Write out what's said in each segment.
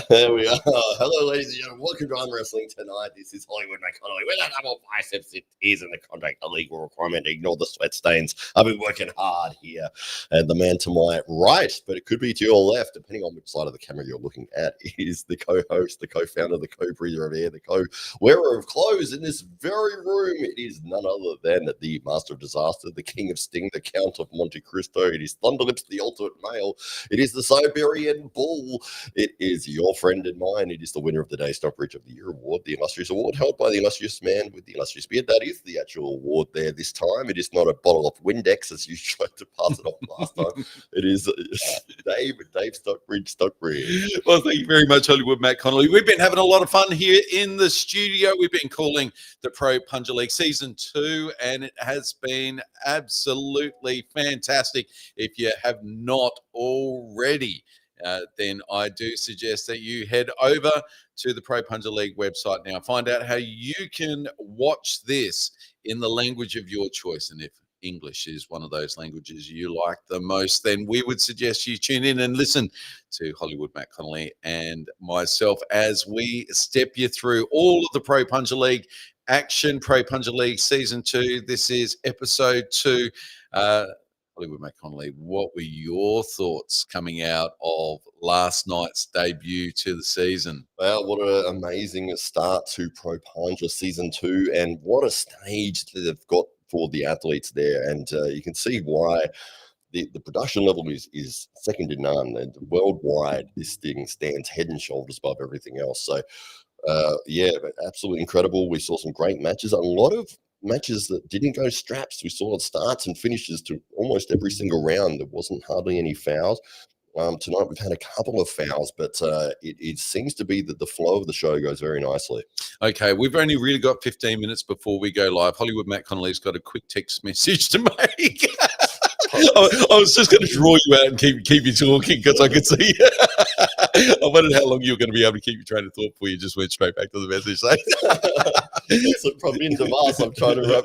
There we are. Hello, ladies and gentlemen. Welcome to Arm Wrestling tonight. This is Hollywood Connelly with a double biceps. It is in the contract, a legal requirement. Ignore the sweat stains. I've been working hard here. And the man to my right, but it could be to your left, depending on which side of the camera you're looking at, is the co-host, the co-founder, the co-breather of air, the co-wearer of clothes in this very room. It is none other than the master of disaster, the king of sting, the count of Monte Cristo. It is Thunderlips, the ultimate male. It is the Siberian bull. It is your friend and mine. It is the winner of the day, Stockbridge of the Year award, the illustrious award held by the illustrious man with the illustrious beard. That is the actual award there this time. It is not a bottle of Windex as you tried to pass it off last time. It is Dave Stockbridge. Well, thank you very much, Hollywood Matt Connelly. We've been having a lot of fun here in the studio. We've been calling the Pro Panja League Season 2, and it has been absolutely fantastic. If you have not already, then I do suggest that you head over to the Pro Panja League website now. Find out how you can watch this in the language of your choice. And if English is one of those languages you like the most, then we would suggest you tune in and listen to Hollywood Matt Connelly and myself as we step you through all of the Pro Panja League action. Pro Panja League Season 2. This is Episode 2. Hollywood Matt Connelly, what were your thoughts coming out of last night's debut to the season? Well, what an amazing start to Pro Panja Season 2, and what a stage that they've got for the athletes there. And you can see why the production level is second to none. And worldwide, this thing stands head and shoulders above everything else. So, yeah, absolutely incredible. We saw some great matches. A lot of matches that didn't go straps. We saw starts and finishes to almost every single round. There wasn't hardly any fouls. Tonight we've had a couple of fouls, but it seems to be that the flow of the show goes very nicely. Okay, we've only really got 15 minutes before we go live. Hollywood Matt Connelly's got a quick text message to make. I was just going to draw you out and keep you talking because I could see. I wondered how long you were going to be able to keep your train of thought before you just went straight back to the message. It's a Pravinder Bas. I'm trying to wrap.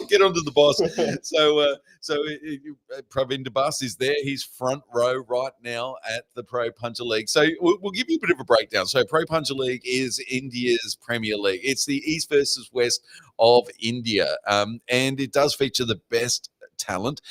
Get onto the boss. So Pravinder Bas is there. He's front row right now at the Pro Panja League. So we'll give you a bit of a breakdown. So Pro Panja League is India's Premier League. It's the East versus West of India, and it does feature the best talent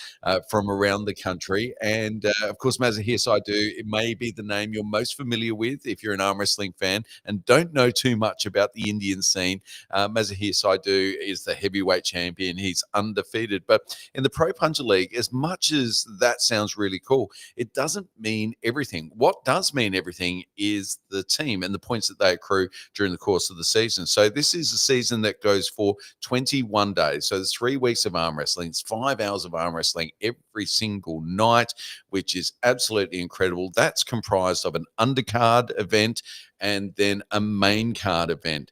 from around the country. And of course, Mazahir Saidu, it may be the name you're most familiar with if you're an arm wrestling fan and don't know too much about the Indian scene. Mazahir Saidu is the heavyweight champion. He's undefeated. But in the Pro Panja League, as much as that sounds really cool, it doesn't mean everything. What does mean everything is the team and the points that they accrue during the course of the season. So this is a season that goes for 21 days. So there's 3 weeks of arm wrestling. It's 5 hours of arm wrestling every single night, which is absolutely incredible. That's comprised of an undercard event and then a main card event.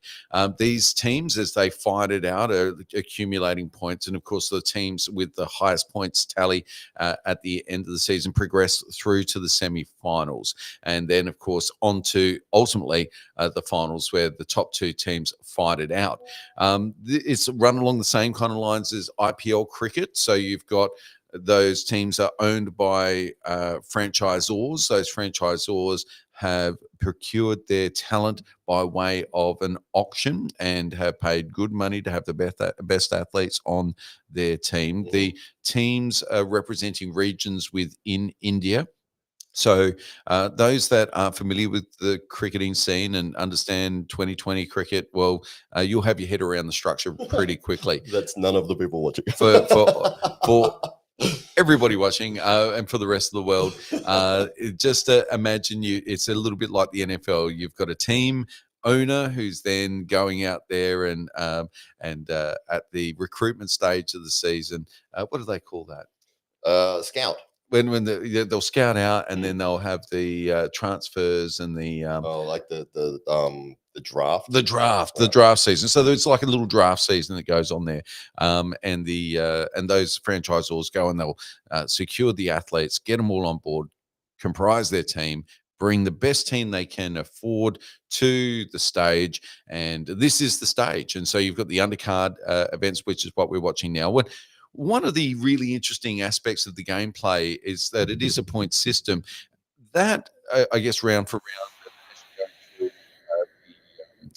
These teams, as they fight it out, are accumulating points. And of course, the teams with the highest points tally at the end of the season progress through to the semi-finals. And then, of course, on to ultimately the finals where the top 2 teams fight it out. It's run along the same kind of lines as IPL cricket. So you've got those teams are owned by franchisors. Those franchisors have procured their talent by way of an auction and have paid good money to have the best athletes on their team. The teams are representing regions within India. So those that are familiar with the cricketing scene and understand 2020 cricket, well, you'll have your head around the structure pretty quickly. That's none of the people watching. For everybody watching and for the rest of the world, just imagine it's a little bit like the NFL. You've got a team owner who's then going out there and at the recruitment stage of the season, what do they call that? Scout. When they'll scout out and then they'll have the transfers and the like the draft, the draft season. So it's like a little draft season that goes on there, and those franchisors go and they'll secure the athletes, get them all on board, comprise their team, bring the best team they can afford to the stage, and this is the stage. And so you've got the undercard events, which is what we're watching now. One of the really interesting aspects of the gameplay is that it is a point system. That, I guess, round for round,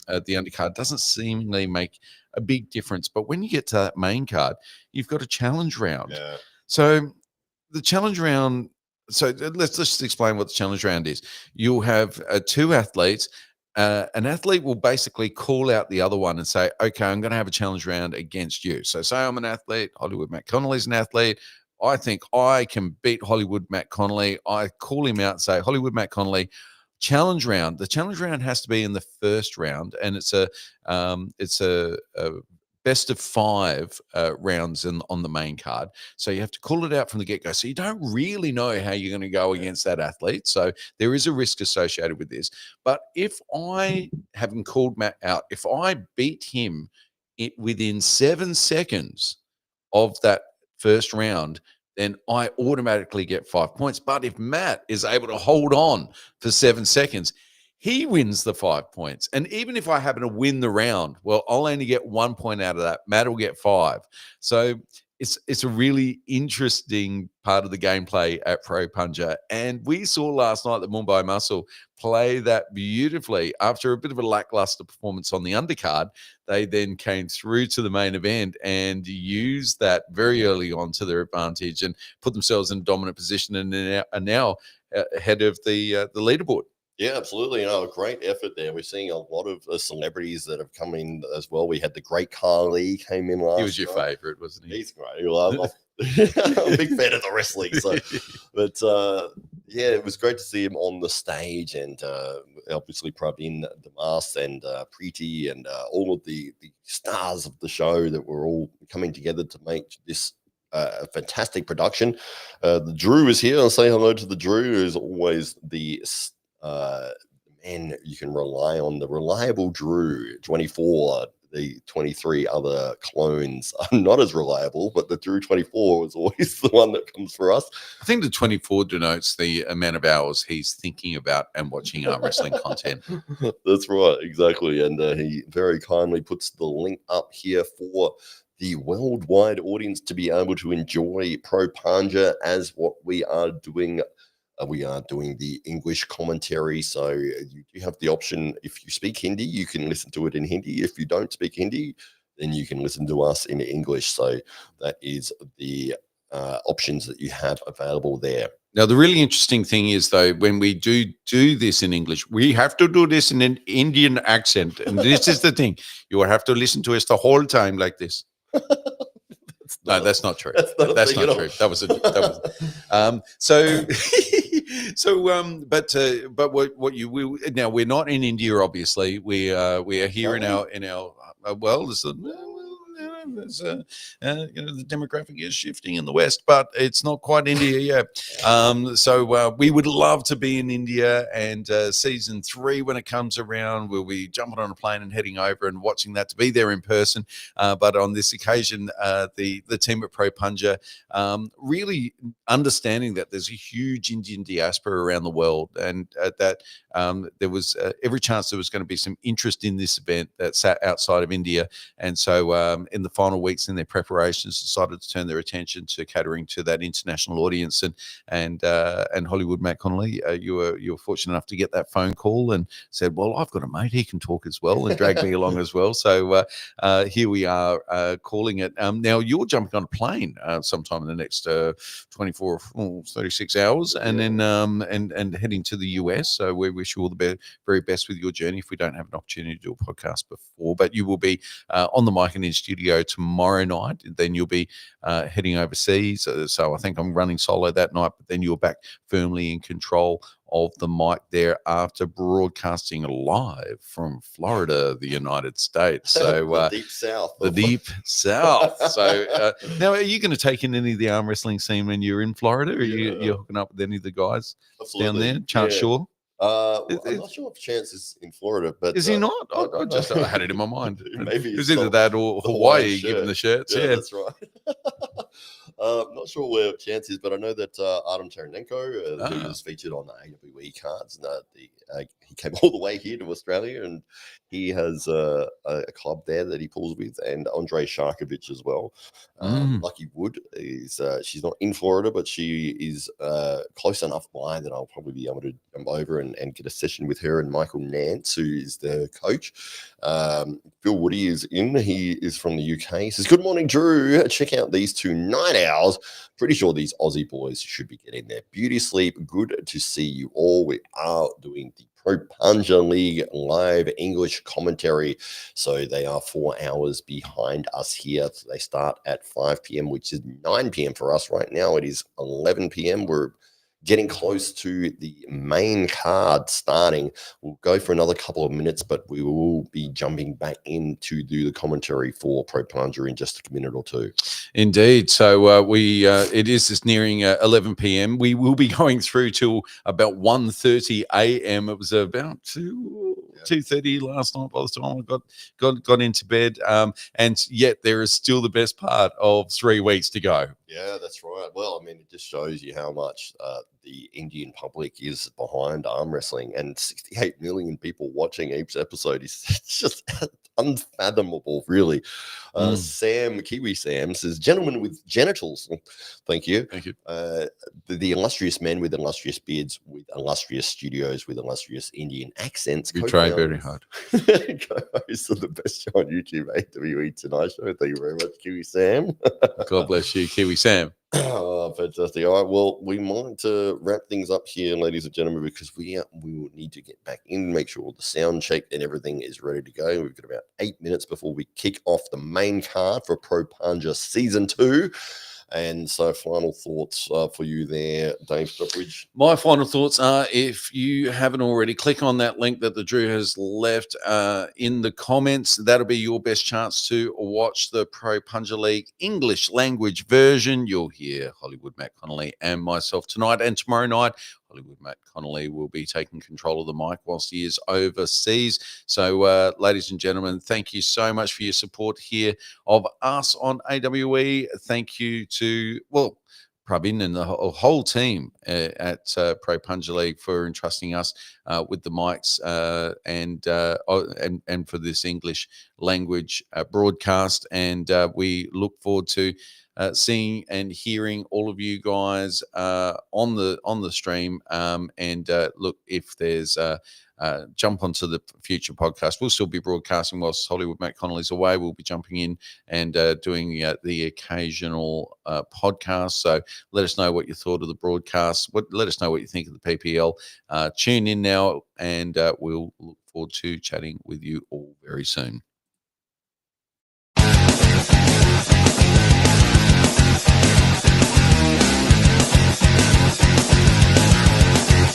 the undercard doesn't seemingly make a big difference. But when you get to that main card, you've got a challenge round. Yeah. So the challenge round. So let's just explain what the challenge round is. You'll have two athletes. An athlete will basically call out the other one and say, okay, I'm going to have a challenge round against you. So say I'm an athlete, Hollywood Matt Connelly's an athlete. I think I can beat Hollywood Matt Connelly. I call him out and say, Hollywood Matt Connelly, challenge round. The challenge round has to be in the first round, and it's a best of 5 rounds on the main card. So you have to call it out from the get-go. So you don't really know how you're going to go against that athlete. So there is a risk associated with this. But if I haven't called Matt out, if I beat him within 7 seconds of that first round, then I automatically get 5 points. But if Matt is able to hold on for 7 seconds, he wins the 5 points. And even if I happen to win the round, well, I'll only get 1 point out of that. Matt will get 5. So it's a really interesting part of the gameplay at Pro Panja. And we saw last night that Mumbai Muscle play that beautifully. After a bit of a lackluster performance on the undercard, they then came through to the main event and used that very early on to their advantage and put themselves in a dominant position and are now ahead of the leaderboard. Yeah, absolutely. A great effort there. We're seeing a lot of celebrities that have come in as well. We had the great Carly came in last. He was your favorite, wasn't he? He's great. I'm a big fan of the wrestling. So, but yeah, it was great to see him on the stage, and obviously Praveen Damas and Preeti and all of the stars of the show that were all coming together to make this a fantastic production. The Drew is here. I'll say hello to the Drew, who's always the man you can rely on, the reliable Drew. 24, the 23 other clones are not as reliable, but the Drew 24 is always the one that comes for us. I think the 24 denotes the amount of hours he's thinking about and watching our wrestling content. That's right, exactly. And he very kindly puts the link up here for the worldwide audience to be able to enjoy Pro Panja as what we are doing. We are doing the English commentary, so you do have the option. If you speak Hindi, you can listen to it in Hindi. If you don't speak Hindi, then you can listen to us in English. So that is the options that you have available there. Now, the really interesting thing is, though, when we do this in English, we have to do this in an Indian accent. And this is the thing. You will have to listen to us the whole time like this. No, that's not true. That's not true. That was but what you will now, we're not in India, obviously. We are here in our the demographic is shifting in the West, but it's not quite India yet. So we would love to be in India, and season 3, when it comes around, we'll be jumping on a plane and heading over and watching that, to be there in person. But on this occasion, the team at Pro Panja really understanding that there's a huge Indian diaspora around the world, and that there was every chance there was going to be some interest in this event that sat outside of India. And so in the final weeks in their preparations, decided to turn their attention to catering to that international audience. And Hollywood Matt Connelly, you were fortunate enough to get that phone call and said, well, I've got a mate, he can talk as well, and drag me along as well. So here we are calling it. Now you're jumping on a plane sometime in the next 24 or 36 hours, and then and heading to the US. So we wish you all the very best with your journey, if we don't have an opportunity to do a podcast before. But you will be on the mic and in studio tomorrow night. Then you'll be heading overseas. So I think I'm running solo that night, but then you're back firmly in control of the mic there after broadcasting live from Florida, the United States. So the deep south. The deep south. So now, are you going to take in any of the arm wrestling scene when you're in Florida? Are you hooking up with any of the guys down there? Chance Shaw? I'm not sure if Chance is in Florida, but is he not? I had it in my mind. Maybe it was either that or Hawaii, given the shirts. Yeah, that's right. Not sure where chance is, but I know that Artem Taranenko, who was featured on the AWE cards, and he came all the way here to Australia, and he has a club there that he pulls with, and Andrei Sharkovich as well. Lucky Wood is she's not in Florida, but she is close enough by that I'll probably be able to jump over and get a session with her and Michael Nance, who is the coach. Phil Woody is in. He is from the UK. He says, "Good morning, Drew. Check out these 2 night owls. Pretty sure these Aussie boys should be getting their beauty sleep. Good to see you all. We are doing the Pro Panja League live English commentary. So they are 4 hours behind us here. So they start at 5 p.m., which is 9 p.m. for us right now. It is 11 p.m. We're getting close to the main card starting. We'll go for another couple of minutes, but we will be jumping back in to do the commentary for Pro Panja in just a minute or two. Indeed. So it is just nearing 11 p.m. We will be going through till about 1:30 a.m. It was about 2:30 last night by the time I got into bed. And yet there is still the best part of 3 weeks to go. Yeah, that's right. Well, I mean, it just shows you how much the Indian public is behind arm wrestling, and 68 million people watching each episode is just unfathomable, really. Sam, Kiwi Sam, says, "Gentlemen with genitals." Thank you. Thank you. The illustrious men with illustrious beards, with illustrious studios, with illustrious Indian accents. You try very hard. Co-host of the best show on YouTube, AWE Tonight Show. Thank you very much, Kiwi Sam. God bless you, Kiwi Sam. Oh, fantastic. All right. Well, we might wrap things up here, ladies and gentlemen, because we will need to get back in, make sure all the sound check and everything is ready to go. We've got about 8 minutes before we kick off the main card for Pro Panja Season 2. And so final thoughts for you there, Dave Stockbridge. My final thoughts are, if you haven't already, click on that link that the Drew has left in the comments. That'll be your best chance to watch the Pro Panja League English language version. You'll hear Hollywood Matt Connelly and myself tonight, and tomorrow night Hollywood Matt Connelly will be taking control of the mic whilst he is overseas. So, ladies and gentlemen, thank you so much for your support here of us on AWE. Thank you to, Pravin and the whole team at Pro Panja League for entrusting us with the mics and for this English language broadcast. And we look forward to seeing and hearing all of you guys on the stream. Look, if there's jump onto the future podcast. We'll still be broadcasting whilst Hollywood Matt Connelly's away. We'll be jumping in and doing the occasional podcast. So let us know what you thought of the broadcast. Let us know what you think of the PPL. Tune in now, and we'll look forward to chatting with you all very soon.